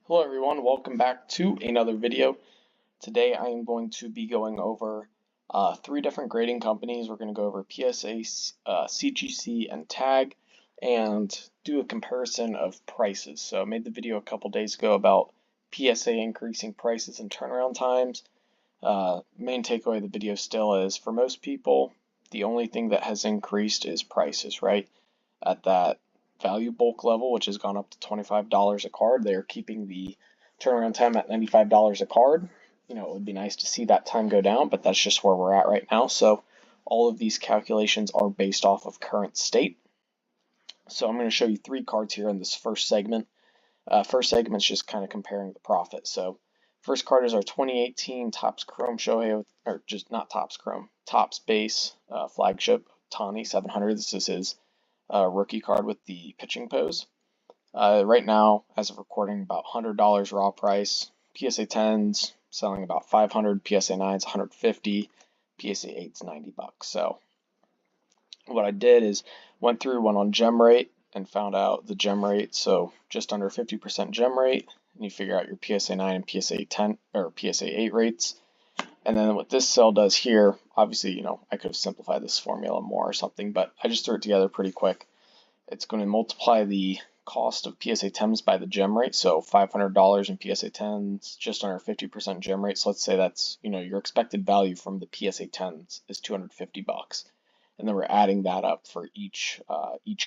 Hello everyone, welcome back to another video. Today I am going to be going over three different grading companies. We're going to go over PSA, CGC, and TAG and do a comparison of prices. So I made the video a couple days ago about PSA increasing prices and turnaround times. Main takeaway of the video still is for most people, the only thing that has increased is prices, right? At that value bulk level, which has gone up to $25 a card. They're keeping the turnaround time at $95 a card. It would be nice to see that time go down, but that's just where we're at right now. So all of these calculations are based off of current state. So I'm going to show you three cards here in this first segment. First segment is just kind of comparing the profit. So first card is our 2018 Topps Chrome Shohei, or just not Topps Chrome, Topps base flagship Ohtani 700. This is his rookie card with the pitching pose. Right now, as of recording, about $100 raw price. PSA 10s selling about $500, PSA 9s $150, PSA 8s $90. So what I did is went on gem rate and found out the gem rate. So just under 50% gem rate, and you figure out your PSA 9 and PSA 10 or PSA 8 rates. And then what this cell does here, obviously, I could have simplified this formula more or something, but I just threw it together pretty quick. It's going to multiply the cost of PSA 10s by the gem rate, so $500 in PSA 10s, just under 50% gem rate. So let's say that's, your expected value from the PSA 10s is $250. And then we're adding that up for each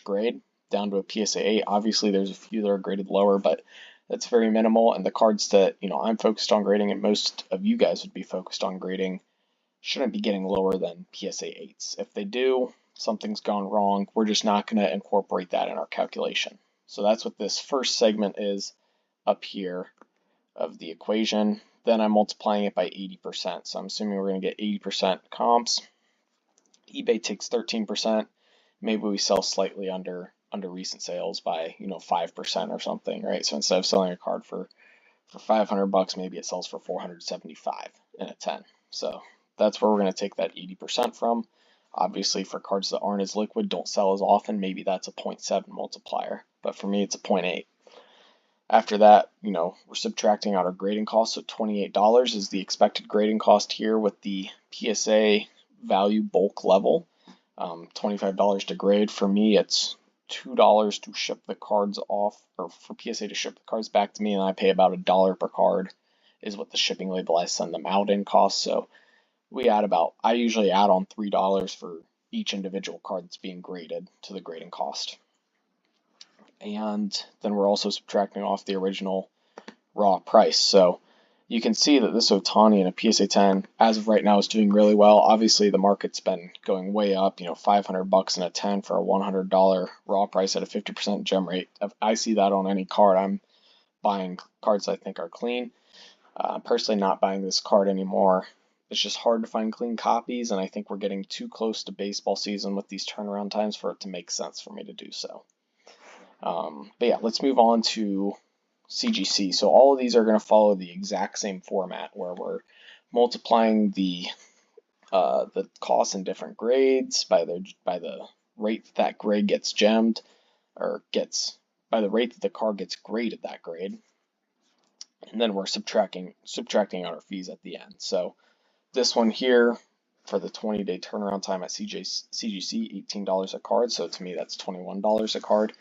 grade down to a PSA 8. Obviously, there's a few that are graded lower, but that's very minimal. And the cards that, I'm focused on grading and most of you guys would be focused on grading shouldn't be getting lower than PSA 8s. If they do, something's gone wrong. We're just not going to incorporate that in our calculation. So that's what this first segment is up here of the equation. Then I'm multiplying it by 80%. So I'm assuming we're going to get 80% comps. eBay takes 13%. Maybe we sell slightly under recent sales by 5% or something, right? So instead of selling a card for $500, maybe it sells for $475 in a 10. So that's where we're going to take that 80% from. Obviously, for cards that aren't as liquid, don't sell as often, maybe that's a 0.7 multiplier. But for me, it's a 0.8. After that, we're subtracting out our grading cost. So $28 is the expected grading cost here with the PSA value bulk level. $25 to grade. For me, it's $2 to ship the cards off, or for PSA to ship the cards back to me, and I pay about $1 per card is what the shipping label I send them out in costs. So I usually add on $3 for each individual card that's being graded to the grading cost. And then we're also subtracting off the original raw price. So you can see that this Ohtani in a PSA 10, as of right now, is doing really well. Obviously, the market's been going way up, $500 in a 10 for a $100 raw price at a 50% gem rate. If I see that on any card, I'm buying cards I think are clean. Personally, not buying this card anymore. It's just hard to find clean copies, and I think we're getting too close to baseball season with these turnaround times for it to make sense for me to do so. But yeah, let's move on to CGC. So all of these are going to follow the exact same format where we're multiplying the cost in different grades by the rate that grade gets gemmed, or by the rate that the card gets graded that grade, and then we're subtracting out our fees at the end. So this one here for the 20-day turnaround time at CGC, $18 a card. So to me, that's $21 a card.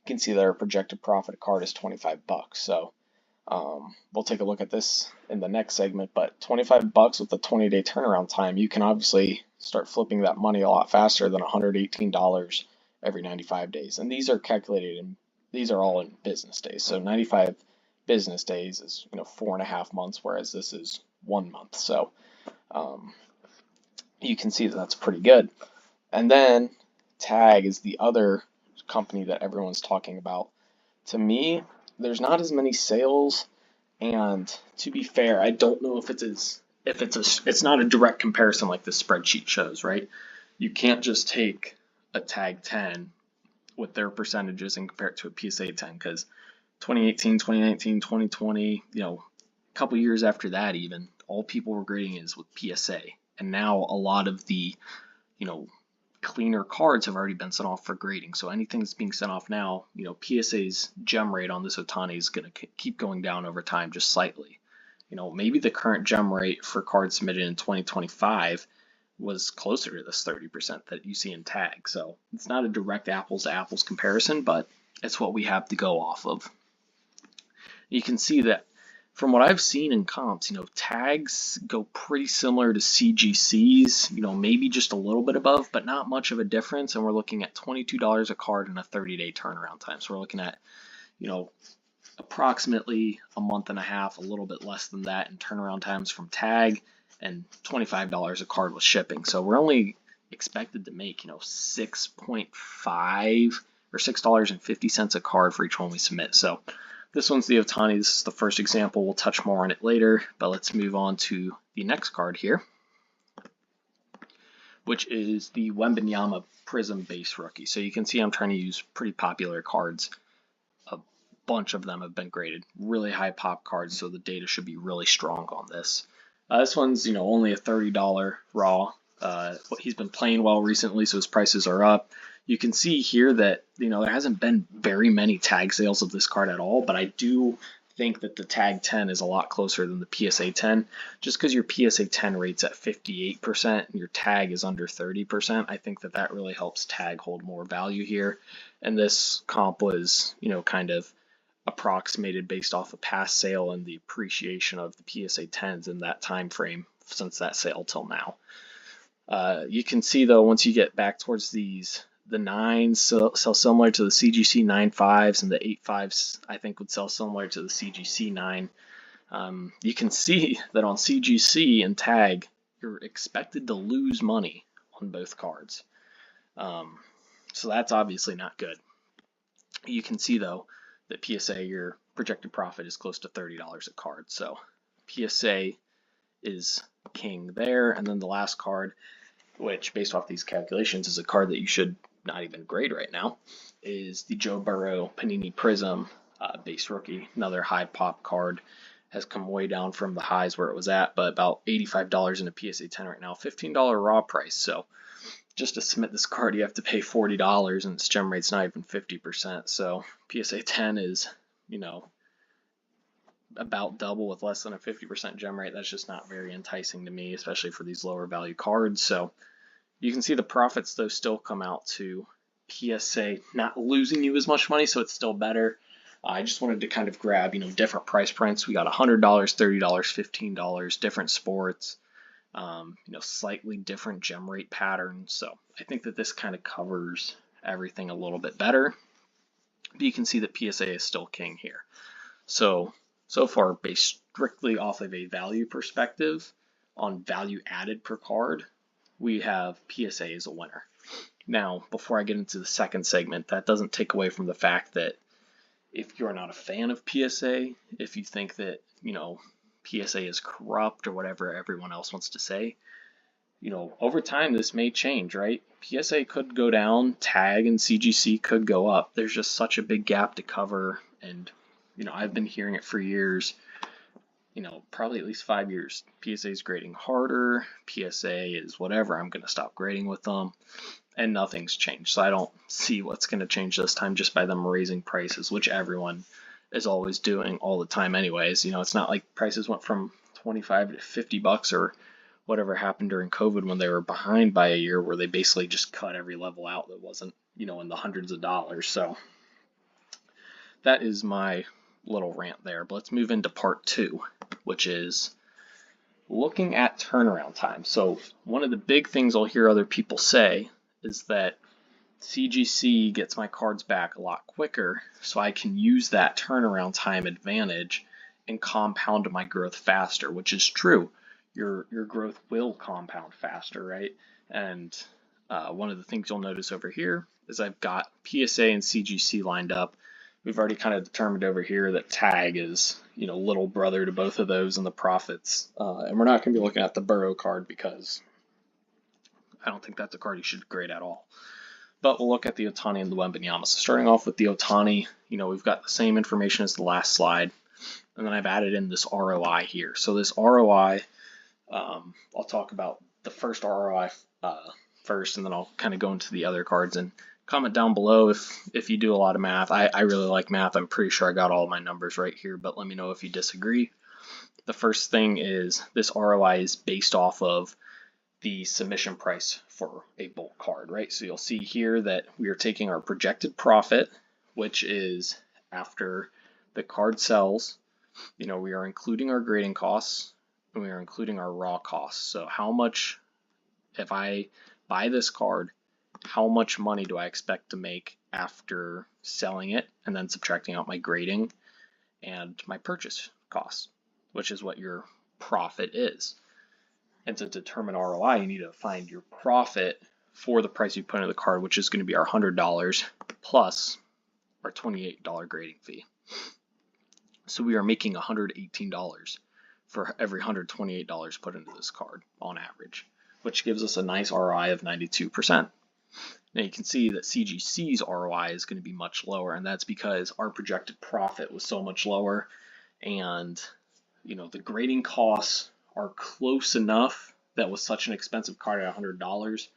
You can see that our projected profit card is $25. So we'll take a look at this in the next segment. But $25 with the 20-day turnaround time, you can obviously start flipping that money a lot faster than $118 every 95 days. And these are calculated these are all in business days. So 95 business days is 4.5 months, whereas this is 1 month. So you can see that that's pretty good. And then TAG is the other company that everyone's talking about. To me, there's not as many sales, and to be fair, I don't know if it's not a direct comparison like the spreadsheet shows, right? You can't just take a TAG 10 with their percentages and compare it to a PSA 10, because 2018, 2019, 2020, a couple years after that even, all people were grading is with PSA. And now a lot of the, cleaner cards have already been sent off for grading. So anything that's being sent off now, PSA's gem rate on this Ohtani is going to keep going down over time just slightly. Maybe the current gem rate for cards submitted in 2025 was closer to this 30% that you see in tag. So it's not a direct apples to apples comparison, but it's what we have to go off of. You can see that from what I've seen in comps, tags go pretty similar to CGCs, maybe just a little bit above, but not much of a difference. And we're looking at $22 a card and a 30-day turnaround time. So we're looking at, approximately a month and a half, a little bit less than that in turnaround times from tag, and $25 a card with shipping. So we're only expected to make, 6.5 or $6.50 a card for each one we submit. So this one's the Ohtani. This is the first example. We'll touch more on it later, but let's move on to the next card here, which is the Wembanyama Prism base rookie. So you can see I'm trying to use pretty popular cards. A bunch of them have been graded. Really high pop cards, so the data should be really strong on this. This one's only a $30 raw. He's been playing well recently, so his prices are up. You can see here that there hasn't been very many tag sales of this card at all, but I do think that the tag 10 is a lot closer than the PSA 10. Just because your PSA 10 rate's at 58% and your tag is under 30%, I think that really helps tag hold more value here. And this comp was kind of approximated based off a past sale and the appreciation of the PSA 10s in that time frame since that sale till now. You can see though, once you get back towards the 9s sell similar to the CGC 9.5s, and the 8.5s I think would sell similar to the CGC 9. You can see that on CGC and tag, you're expected to lose money on both cards. So that's obviously not good. You can see though that PSA, your projected profit is close to $30 a card. So PSA is king there. And then the last card, which based off these calculations is a card that you should not even grade right now, is the Joe Burrow Panini Prism base rookie. Another high pop card. Has come way down from the highs where it was at, but about $85 in a PSA 10 right now. $15 raw price. So just to submit this card, you have to pay $40, and its gem rate's not even 50%. So PSA 10 is, about double with less than a 50% gem rate. That's just not very enticing to me, especially for these lower value cards. So you can see the profits though still come out to PSA not losing you as much money, so it's still better. I just wanted to kind of grab, different price points. We got $100, $30, $15, different sports, slightly different gem rate patterns. So I think that this kind of covers everything a little bit better. But you can see that PSA is still king here. So far, based strictly off of a value perspective on value added per card, we have PSA as a winner. Now, before I get into the second segment, that doesn't take away from the fact that if you're not a fan of PSA, if you think that, PSA is corrupt or whatever everyone else wants to say, over time this may change, right? PSA could go down, tag and CGC could go up. There's just such a big gap to cover, and I've been hearing it for years, probably at least 5 years. PSA is grading harder, PSA is whatever, I'm going to stop grading with them, and nothing's changed. So I don't see what's going to change this time just by them raising prices, which everyone is always doing all the time anyways. It's not like prices went from 25 to 50 bucks or whatever happened during COVID when they were behind by a year, where they basically just cut every level out that wasn't, in the hundreds of dollars. So that is my little rant there. But let's move into part 2, which is looking at turnaround time. So one of the big things I'll hear other people say is that CGC gets my cards back a lot quicker, so I can use that turnaround time advantage and compound my growth faster, which is true. Your growth will compound faster, right? And one of the things you'll notice over here is I've got PSA and CGC lined up. We've already kind of determined over here that tag is, little brother to both of those in the profits. And we're not going to be looking at the Burrow card because I don't think that's a card you should grade at all. But we'll look at the Ohtani and the Wembanyama. So starting off with the Ohtani, we've got the same information as the last slide. And then I've added in this ROI here. So this ROI, I'll talk about the first ROI first, and then I'll kind of go into the other cards. And comment down below if you do a lot of math. I really like math. I'm pretty sure I got all of my numbers right here, but let me know if you disagree. The first thing is this ROI is based off of the submission price for a bulk card, right? So you'll see here that we are taking our projected profit, which is after the card sells, we are including our grading costs and we are including our raw costs. So how much, if I buy this card, how much money do I expect to make after selling it, and then subtracting out my grading and my purchase costs, which is what your profit is. And to determine ROI, you need to find your profit for the price you put into the card, which is going to be our $100 plus our $28 grading fee. So we are making $118 for every $128 put into this card on average, which gives us a nice ROI of 92%. Now you can see that CGC's ROI is going to be much lower, and that's because our projected profit was so much lower, and the grading costs are close enough that with such an expensive card at $100,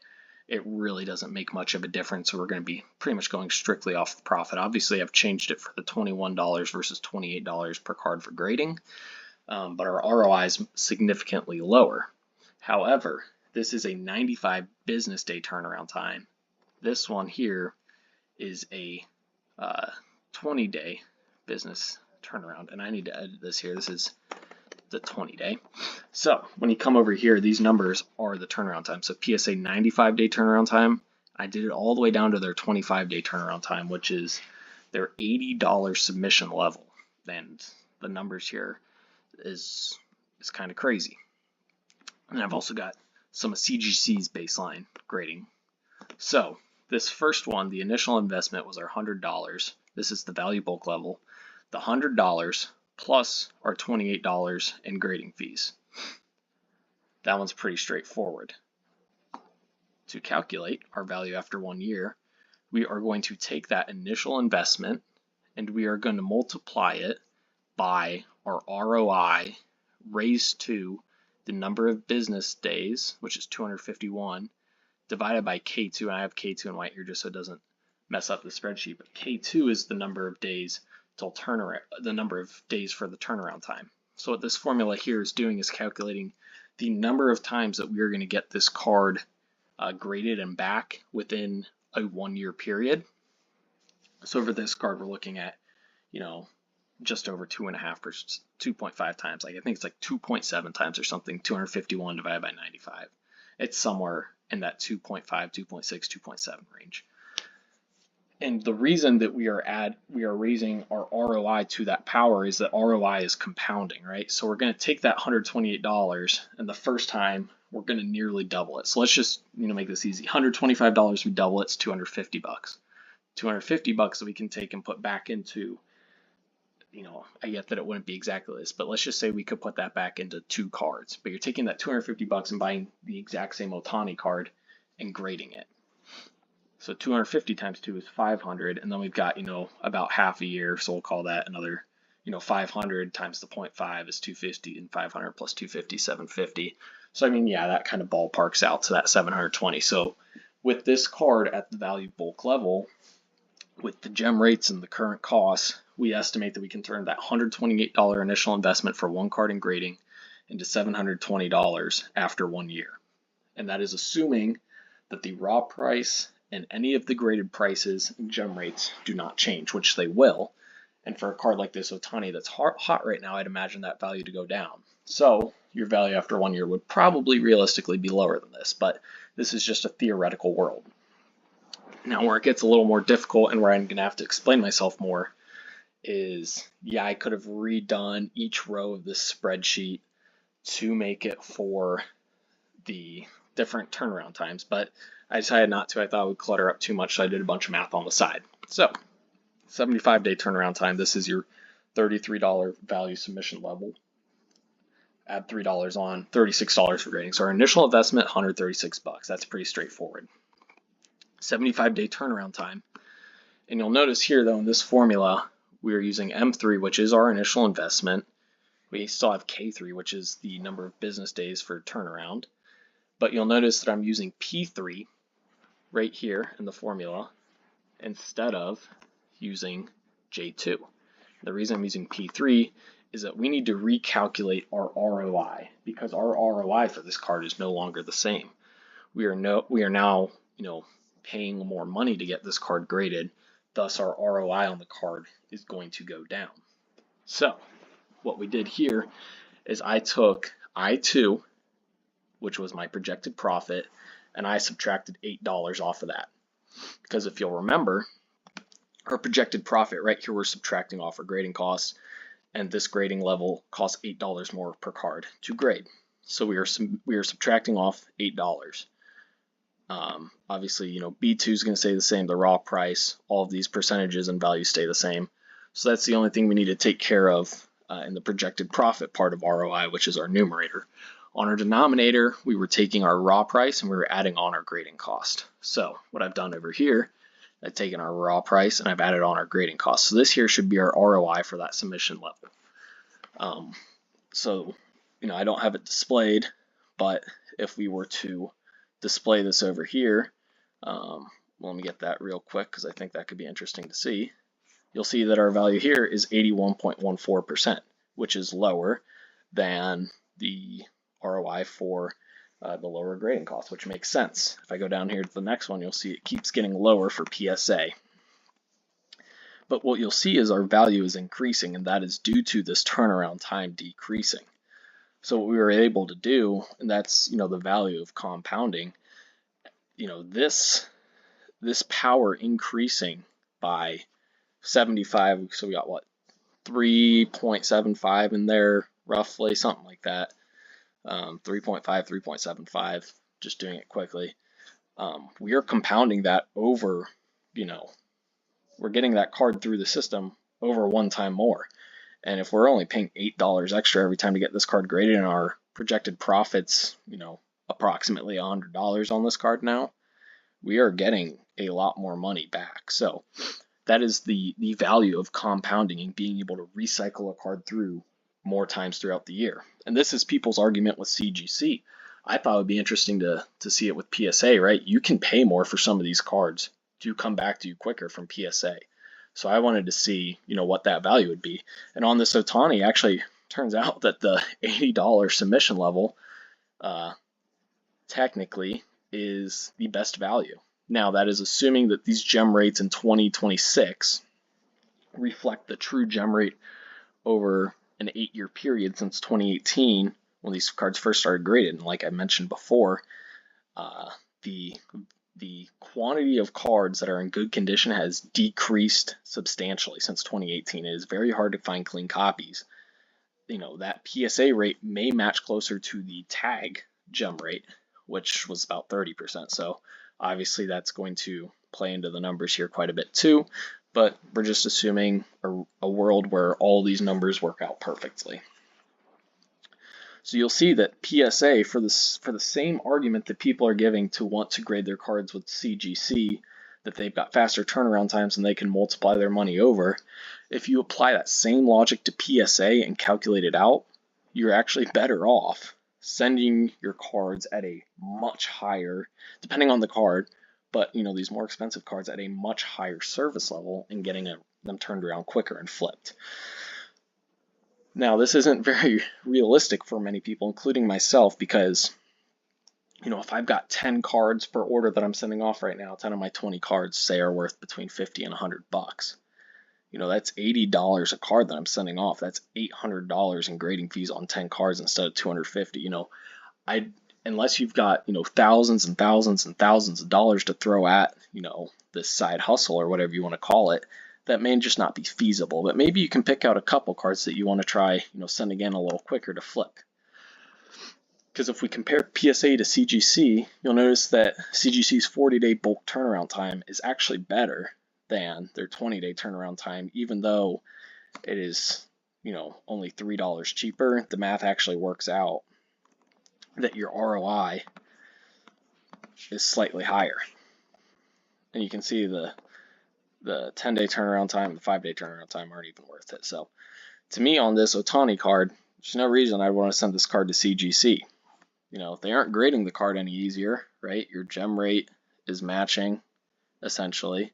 it really doesn't make much of a difference. So we're going to be pretty much going strictly off the profit. Obviously, I've changed it for the $21 versus $28 per card for grading, but our ROI is significantly lower. However, this is a 95 business day turnaround time. This one here is a 20-day business turnaround, and I need to edit this here. This is the 20-day. So when you come over here, these numbers are the turnaround time. So PSA 95-day turnaround time, I did it all the way down to their 25-day turnaround time, which is their $80 submission level. And the numbers here is kind of crazy. And I've also got some of CGC's baseline grading. So this first one, the initial investment was our $100. This is the value bulk level. The $100 plus our $28 in grading fees. That one's pretty straightforward. To calculate our value after 1 year, we are going to take that initial investment and we are going to multiply it by our ROI raised to the number of business days, which is 251, divided by K2. And I have K2 in white here just so it doesn't mess up the spreadsheet, but K2 is the number of days till turnaround, the number of days for the turnaround time. So what this formula here is doing is calculating the number of times that we are going to get this card graded and back within a 1 year period. So for this card, we're looking at, just over 2.5 times. Like I think it's like 2.7 times or something. 251 divided by 95. It's somewhere in that 2.5, 2.6, 2.7 range. And the reason that we are raising our ROI to that power is that ROI is compounding, right? So we're going to take that $128, and the first time we're going to nearly double it. So let's just make this easy. $125 we double it, it's $250. $250 that we can take and put back into, I get that it wouldn't be exactly this, but let's just say we could put that back into 2 cards. But you're taking that $250 and buying the exact same Ohtani card and grading it. So 250 times 2 is 500, and then we've got, about half a year, so we'll call that another, 500 times the 0.5 is 250, and 500 plus 250, 750. So, yeah, that kind of ballparks out to that 720. So with this card at the value bulk level, with the gem rates and the current costs, we estimate that we can turn that $128 initial investment for 1 card in grading into $720 after 1 year. And that is assuming that the raw price and any of the graded prices and gem rates do not change, which they will. And for a card like this Ohtani that's hot right now, I'd imagine that value to go down. So your value after 1 year would probably realistically be lower than this, but this is just a theoretical world. Now where it gets a little more difficult and where I'm going to have to explain myself more is, yeah, I could have redone each row of this spreadsheet to make it for the different turnaround times, but I decided not to. I thought it would clutter up too much, so I did a bunch of math on the side. So 75-day turnaround time, this is your $33 value submission level. Add $3 on, $36 for grading. So our initial investment, $136. That's pretty straightforward. 75-day turnaround time. And you'll notice here, though, in this formula, we are using M3, which is our initial investment. We still have K3, which is the number of business days for turnaround. But you'll notice that I'm using P3, right here in the formula instead of using J2. The reason I'm using P3 is that we need to recalculate our ROI because our ROI for this card is no longer the same. We are now, paying more money to get this card graded. Thus, our ROI on the card is going to go down. So, what we did here is I took I2, which was my projected profit, and I subtracted $8 off of that. Because if you'll remember, our projected profit right here, we're subtracting off our grading costs, and this grading level costs $8 more per card to grade. So we are subtracting off $8. Obviously, B2 is going to stay the same, the raw price, all of these percentages and values stay the same. So that's the only thing we need to take care of in the projected profit part of ROI, which is our numerator. On our denominator, we were taking our raw price and we were adding on our grading cost. So what I've done over here, I've taken our raw price and I've added on our grading cost. So this here should be our ROI for that submission level. So, I don't have it displayed, but if we were to display this over here, let me get that real quick because I think that could be interesting to see. You'll see that our value here is 81.14%, which is lower than the ROI for the lower grading cost, which makes sense. If I go down here to the next one, you'll see it keeps getting lower for PSA. But what you'll see is our value is increasing, and that is due to this turnaround time decreasing. So what we were able to do, and that's the value of compounding, this power increasing by 75, so we got what, 3.75 in there roughly, something like that. 3.5, 3.75, just doing it quickly. We are compounding that over, we're getting that card through the system over one time more. And if we're only paying $8 extra every time to get this card graded and our projected profits, approximately $100 on this card now, we are getting a lot more money back. So that is the value of compounding and being able to recycle a card through more times throughout the year. And this is people's argument with CGC. I thought it would be interesting to see it with PSA, right? You can pay more for some of these cards to come back to you quicker from PSA. So I wanted to see, what that value would be. And on this Ohtani, actually turns out that the $80 submission level technically is the best value. Now, that is assuming that these gem rates in 2026 reflect the true gem rate over an 8-year period since 2018 when these cards first started graded. And like I mentioned before, the quantity of cards that are in good condition has decreased substantially since 2018. It is very hard to find clean copies. That PSA rate may match closer to the tag gem rate, which was about 30%. So obviously that's going to play into the numbers here quite a bit too, but we're just assuming a world where all these numbers work out perfectly. So you'll see that PSA, for the same argument that people are giving to want to grade their cards with CGC, that they've got faster turnaround times and they can multiply their money over, if you apply that same logic to PSA and calculate it out, you're actually better off sending your cards at a much higher, depending on the card, but these more expensive cards at a much higher service level and getting them turned around quicker and flipped. Now, this isn't very realistic for many people, including myself, because, if I've got 10 cards per order that I'm sending off right now, 10 of my 20 cards, say, are worth between $50 and $100. That's $80 a card that I'm sending off. That's $800 in grading fees on 10 cards instead of $250. Unless you've got, thousands and thousands and thousands of dollars to throw at, this side hustle or whatever you want to call it, that may just not be feasible. But maybe you can pick out a couple cards that you want to try, sending in a little quicker to flip. Because if we compare PSA to CGC, you'll notice that CGC's 40-day bulk turnaround time is actually better than their 20-day turnaround time, even though it is, only $3 cheaper. The math actually works out that your ROI is slightly higher. And you can see the 10-day turnaround time, the 5-day turnaround time aren't even worth it. So to me, on this Ohtani card, there's no reason I'd want to send this card to CGC. They aren't grading the card any easier, right? Your gem rate is matching, essentially.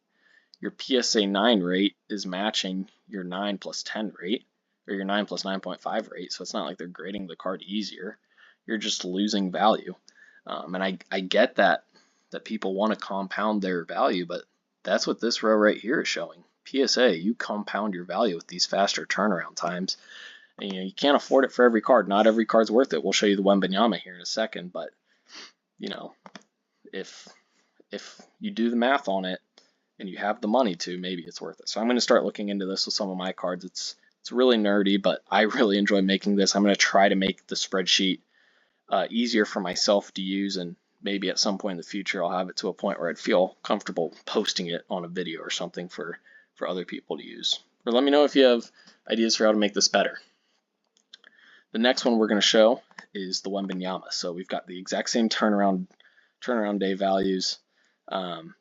Your PSA 9 rate is matching your 9 plus 10 rate, or your 9 plus 9.5 rate, so it's not like they're grading the card easier. You're just losing value. And I get that people want to compound their value, but that's what this row right here is showing. PSA, you compound your value with these faster turnaround times. And, you can't afford it for every card. Not every card's worth it. We'll show you the Wembanyama here in a second, but if you do the math on it and you have the money to, maybe it's worth it. So I'm going to start looking into this with some of my cards. It's really nerdy, but I really enjoy making this. I'm going to try to make the spreadsheet easier for myself to use, and maybe at some point in the future I'll have it to a point where I'd feel comfortable posting it on a video or something for other people to use. Or let me know if you have ideas for how to make this better. The next one we're going to show is the Wembanyama. So we've got the exact same turnaround day values.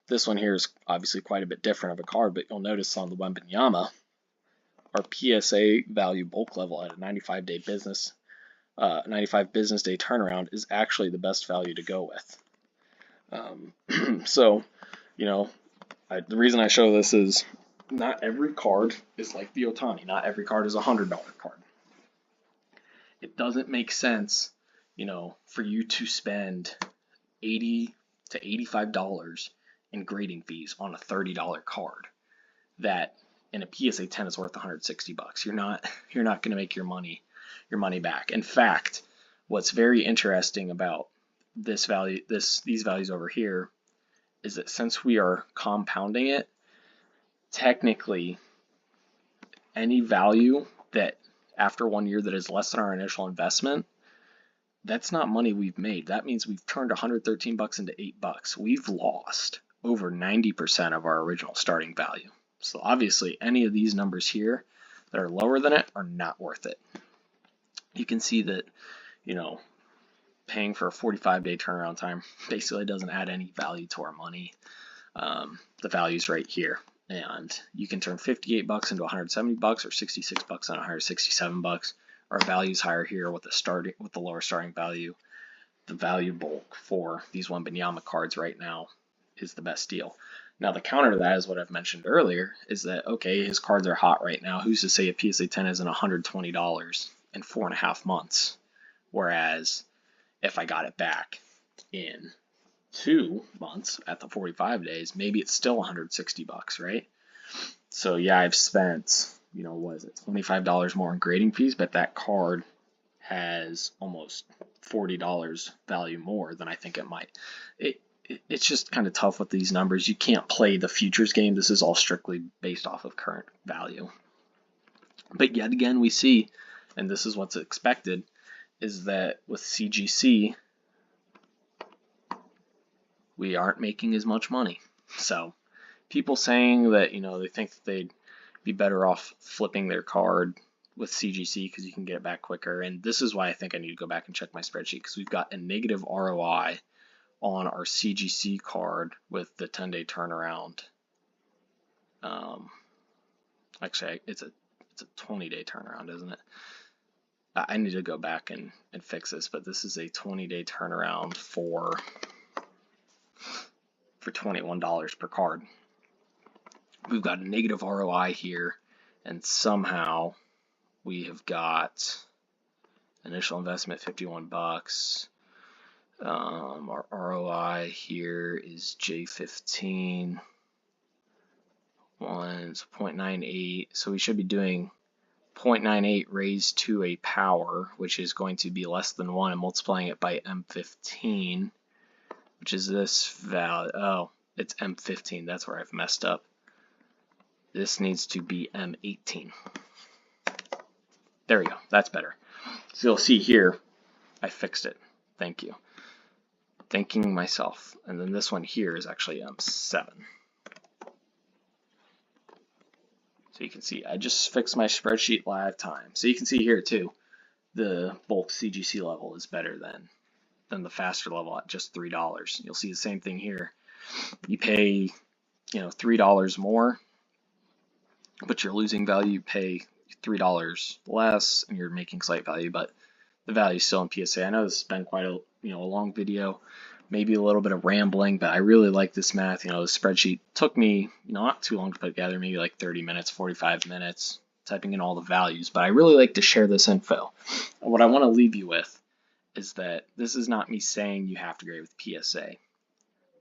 This one here is obviously quite a bit different of a card, but you'll notice on the Wembanyama, our PSA value bulk level at a 95 business day turnaround is actually the best value to go with. So, the reason I show this is not every card is like the Ohtani. Not every card is a $100 card. It doesn't make sense, for you to spend $80 to $85 in grading fees on a $30 card that in a PSA 10 is worth $160. You're not going to make your money back. In fact, what's very interesting about these values over here is that since we are compounding it, technically any value that after 1 year that is less than our initial investment, that's not money we've made. That means we've turned $113 into $8. We've lost over 90% of our original starting value. So obviously any of these numbers here that are lower than it are not worth it. You can see that, paying for a 45-day turnaround time basically doesn't add any value to our money. The value's right here. And you can turn $58 into $170 or $66 into $167. Our value's higher here with the lower starting value. The value bulk for these Wembanyama cards right now is the best deal. Now the counter to that is what I've mentioned earlier, is that okay, his cards are hot right now. Who's to say a PSA 10 isn't $120 in 4.5 months? Whereas if I got it back in 2 months at the 45 days, maybe it's still $160, right? So yeah, I've spent, what is it, $25 more in grading fees, but that card has almost $40 value more than I think it might. It's just kind of tough with these numbers. You can't play the futures game. This is all strictly based off of current value. But yet again, we see, and this is what's expected, is that with CGC, we aren't making as much money. So people saying that, they think that they'd be better off flipping their card with CGC because you can get it back quicker. And this is why I think I need to go back and check my spreadsheet, because we've got a negative ROI on our CGC card with the 10-day turnaround. Actually, it's a 20-day turnaround, isn't it? I need to go back and fix this, but this is a 20-day turnaround for $21 per card. We've got a negative ROI here, and somehow we have got initial investment $51. Our ROI here is J15. It's 0.98, so we should be doing 0.98 raised to a power, which is going to be less than 1, and multiplying it by M15, which is this value. Oh, it's M15. That's where I've messed up. This needs to be M18. There we go. That's better. So you'll see here, I fixed it. Thank you. Thanking myself. And then this one here is actually M7. So you can see I just fixed my spreadsheet live time. So you can see here too, the bulk CGC level is better than the faster level at just $3. You'll see the same thing here. You pay, $3 more, but you're losing value. You pay $3 less, and you're making slight value, but the value is still in PSA. I know this has been quite a long video, maybe a little bit of rambling, but I really like this math. The spreadsheet took me not too long to put together, maybe like 30 minutes, 45 minutes, typing in all the values, but I really like to share this info. And what I want to leave you with is that this is not me saying you have to grade with PSA,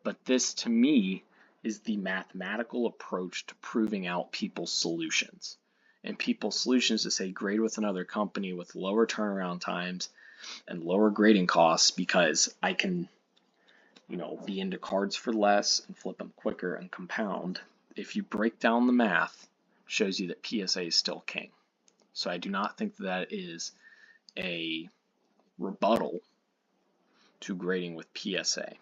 but this to me is the mathematical approach to proving out people's solutions. And people's solutions to say grade with another company with lower turnaround times and lower grading costs because I can be into cards for less and flip them quicker and compound. If you break down the math, shows you that PSA is still king. So I do not think that is a rebuttal to grading with PSA.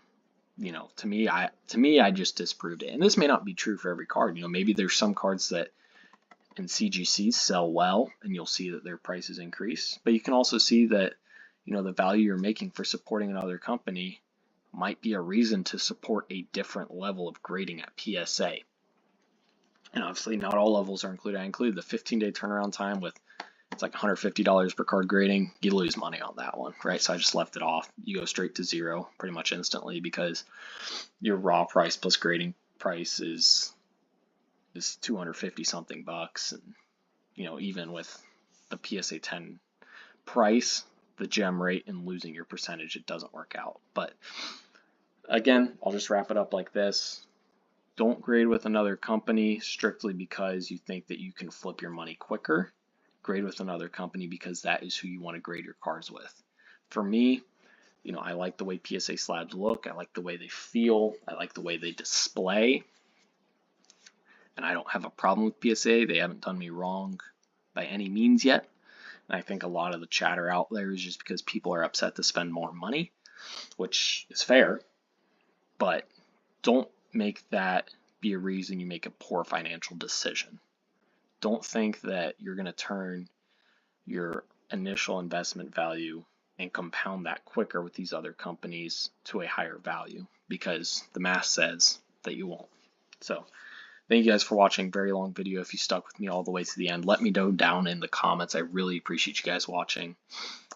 To me, I just disproved it. And this may not be true for every card. Maybe there's some cards that in CGCs sell well, and you'll see that their prices increase. But you can also see that, the value you're making for supporting another company might be a reason to support a different level of grading at PSA. And obviously not all levels are included. I included the 15-day turnaround time with, it's like $150 per card grading. You lose money on that one, right? So I just left it off. You go straight to zero pretty much instantly because your raw price plus grading price is 250 something bucks. And, even with the PSA 10 price, the gem rate and losing your percentage, it doesn't work out. But again, I'll just wrap it up like this. Don't grade with another company strictly because you think that you can flip your money quicker. Grade with another company because that is who you want to grade your cards with. For me, I like the way PSA slabs look. I like the way they feel. I like the way they display. And I don't have a problem with PSA. They haven't done me wrong by any means yet. And I think a lot of the chatter out there is just because people are upset to spend more money, which is fair. But don't make that be a reason you make a poor financial decision. Don't think that you're going to turn your initial investment value and compound that quicker with these other companies to a higher value, because the math says that you won't. So thank you guys for watching. Very long video. If you stuck with me all the way to the end, let me know down in the comments. I really appreciate you guys watching.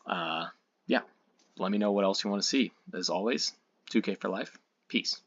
Yeah, let me know what else you want to see. As always, 2K for life. Peace.